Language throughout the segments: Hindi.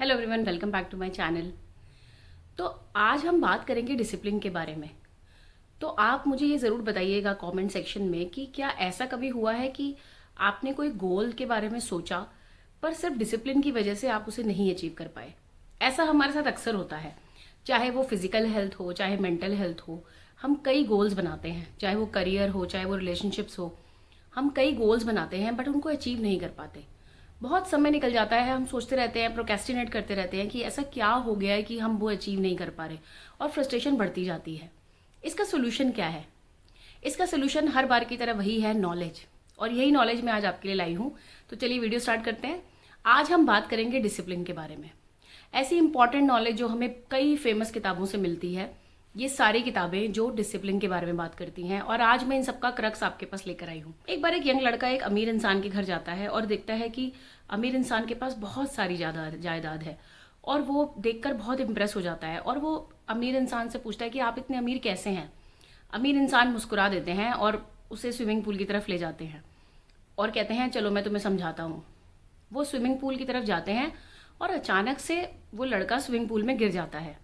Hello everyone, welcome back to my channel. तो आज हम बात करेंगे डिसिप्लिन के बारे में। तो आप मुझे ये ज़रूर बताइएगा कमेंट सेक्शन में कि क्या ऐसा कभी हुआ है कि आपने कोई गोल के बारे में सोचा पर सिर्फ डिसिप्लिन की वजह से आप उसे नहीं अचीव कर पाए। ऐसा हमारे साथ अक्सर होता है, चाहे वो फिजिकल हेल्थ हो चाहे मेंटल हेल्थ हो। हम कई गोल्स बनाते हैं, चाहे वो करियर हो चाहे वो रिलेशनशिप्स हो। हम कई गोल्स बनाते हैं बट उनको अचीव नहीं कर पाते। बहुत समय निकल जाता है, हम सोचते रहते हैं, प्रोक्रेस्टिनेट करते रहते हैं कि ऐसा क्या हो गया है कि हम वो अचीव नहीं कर पा रहे, और फ्रस्ट्रेशन बढ़ती जाती है। इसका सोल्यूशन क्या है? इसका सोल्यूशन हर बार की तरह वही है, नॉलेज। और यही नॉलेज मैं आज आपके लिए लाई हूँ। तो चलिए वीडियो स्टार्ट करते हैं। आज हम बात करेंगे डिसिप्लिन के बारे में। ऐसी इंपॉर्टेंट नॉलेज जो हमें कई फेमस किताबों से मिलती है। ये सारी किताबें जो डिसिप्लिन के बारे में बात करती हैं, और आज मैं इन सबका क्रक्स आपके पास लेकर आई हूँ। एक बार एक यंग लड़का एक अमीर इंसान के घर जाता है और देखता है कि अमीर इंसान के पास बहुत सारी जायदाद है, और वो देखकर बहुत इंप्रेस हो जाता है। और वो अमीर इंसान से पूछता है कि आप इतने अमीर कैसे हैं? अमीर इंसान मुस्कुरा देते हैं और उसे स्विमिंग पूल की तरफ ले जाते हैं और कहते हैं चलो मैं तुम्हें समझाता हूँ। वो स्विमिंग पूल की तरफ जाते हैं और अचानक से वो लड़का स्विमिंग पूल में गिर जाता है।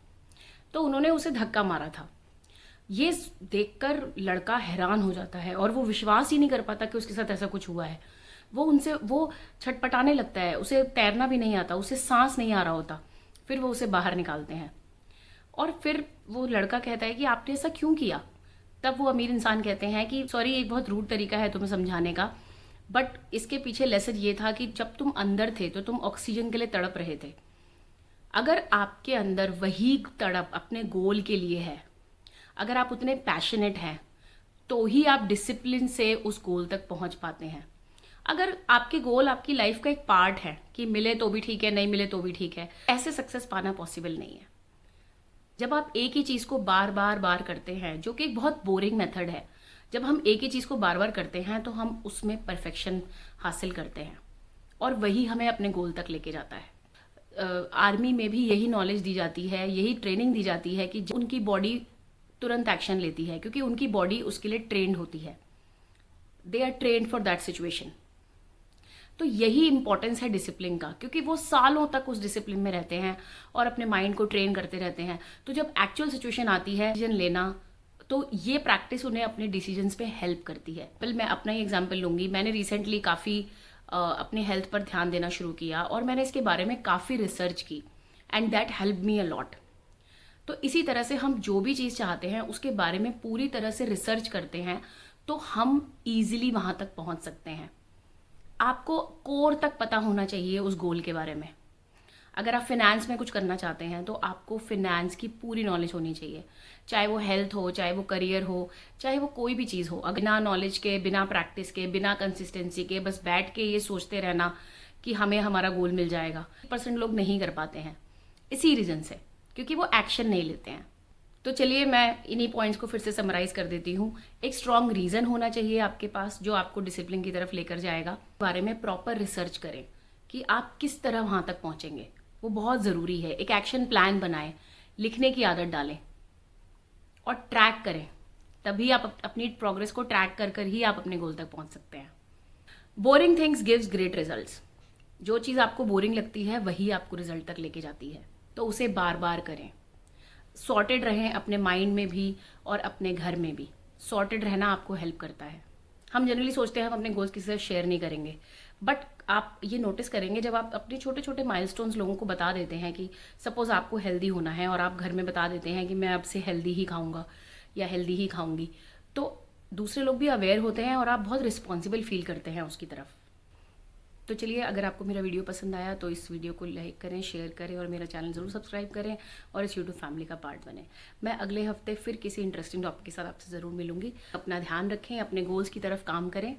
तो उन्होंने उसे धक्का मारा था। ये देखकर लड़का हैरान हो जाता है और वो विश्वास ही नहीं कर पाता कि उसके साथ ऐसा कुछ हुआ है। वो छटपटाने लगता है, उसे तैरना भी नहीं आता, उसे सांस नहीं आ रहा होता। फिर वो उसे बाहर निकालते हैं और फिर वो लड़का कहता है कि आपने ऐसा क्यों किया? तब वो अमीर इंसान कहते हैं कि सॉरी, एक बहुत रूड तरीका है तुम्हें समझाने का, बट इसके पीछे लेसन ये था कि जब तुम अंदर थे तो तुम ऑक्सीजन के लिए तड़प रहे थे। अगर आपके अंदर वही तड़प अपने गोल के लिए है, अगर आप उतने पैशनेट हैं, तो ही आप डिसिप्लिन से उस गोल तक पहुंच पाते हैं। अगर आपके गोल आपकी लाइफ का एक पार्ट है कि मिले तो भी ठीक है, नहीं मिले तो भी ठीक है, ऐसे सक्सेस पाना पॉसिबल नहीं है। जब आप एक ही चीज को बार बार बार करते हैं, जो कि एक बहुत बोरिंग मेथड है, जब हम एक ही चीज को बार बार करते हैं तो हम उसमें परफेक्शन हासिल करते हैं, और वही हमें अपने गोल तक लेके जाता है। आर्मी में भी यही नॉलेज दी जाती है, यही ट्रेनिंग दी जाती है कि उनकी बॉडी तुरंत एक्शन लेती है, क्योंकि उनकी बॉडी उसके लिए ट्रेंड होती है। They are trained for that situation. तो यही इंपॉर्टेंस है डिसिप्लिन का, क्योंकि वो सालों तक उस डिसिप्लिन में रहते हैं और अपने माइंड को ट्रेन करते रहते हैं। तो जब एक्चुअल सिचुएशन आती है डिसीजन लेना, तो ये प्रैक्टिस उन्हें अपने डिसीजंस पे हेल्प करती है। मैं अपना ही एग्जांपल लूंगी। मैंने रिसेंटली काफ़ी अपने हेल्थ पर ध्यान देना शुरू किया और मैंने इसके बारे में काफ़ी रिसर्च की, and that help me a lot. तो इसी तरह से हम जो भी चीज़ चाहते हैं उसके बारे में पूरी तरह से रिसर्च करते हैं, तो हम ईजिली वहां तक पहुंच सकते हैं। आपको कोर तक पता होना चाहिए उस गोल के बारे में। अगर आप फिनेंस में कुछ करना चाहते हैं तो आपको फिनेंस की पूरी नॉलेज होनी चाहिए, चाहे वो हेल्थ हो, चाहे वो करियर हो, चाहे वो कोई भी चीज़ हो। बिना नॉलेज के, बिना प्रैक्टिस के, बिना कंसिस्टेंसी के बस बैठ के ये सोचते रहना कि हमें हमारा गोल मिल जाएगा, 1% लोग नहीं कर पाते हैं इसी रीज़न से, क्योंकि वो एक्शन नहीं लेते हैं। तो चलिए मैं इन्हीं पॉइंट्स को फिर से समराइज कर देती हूँ। एक स्ट्रॉन्ग रीज़न होना चाहिए आपके पास जो आपको डिसिप्लिन की तरफ लेकर जाएगा। बारे में प्रॉपर रिसर्च करें कि आप किस तरह वहां तक पहुंचेंगे, वो बहुत ज़रूरी है। एक एक्शन प्लान बनाएं, लिखने की आदत डालें और ट्रैक करें। तभी आप अपनी प्रोग्रेस को ट्रैक कर कर ही आप अपने गोल तक पहुंच सकते हैं। Boring things gives great results. जो चीज़ आपको बोरिंग लगती है वही आपको रिजल्ट तक लेके जाती है, तो उसे बार बार करें। सॉर्टेड रहें अपने माइंड में भी और अपने घर में भी। सॉर्टेड रहना आपको हेल्प करता है। हम जनरली सोचते हैं हम अपने गोल्स किसी से शेयर नहीं करेंगे, बट आप ये नोटिस करेंगे जब आप अपने छोटे छोटे माइलस्टोन्स लोगों को बता देते हैं कि सपोज आपको हेल्दी होना है और आप घर में बता देते हैं कि मैं अब से हेल्दी ही खाऊंगा या हेल्दी ही खाऊंगी, तो दूसरे लोग भी अवेयर होते हैं और आप बहुत रिस्पॉन्सिबल फील करते हैं उसकी तरफ। तो चलिए, अगर आपको मेरा वीडियो पसंद आया तो इस वीडियो को लाइक करें, शेयर करें और मेरा चैनल ज़रूर सब्सक्राइब करें और इस यूट्यूब फैमिली का पार्ट बने। मैं अगले हफ्ते फिर किसी इंटरेस्टिंग टॉपिक के साथ आपसे ज़रूर मिलूंगी। अपना ध्यान रखें, अपने गोल्स की तरफ काम करें।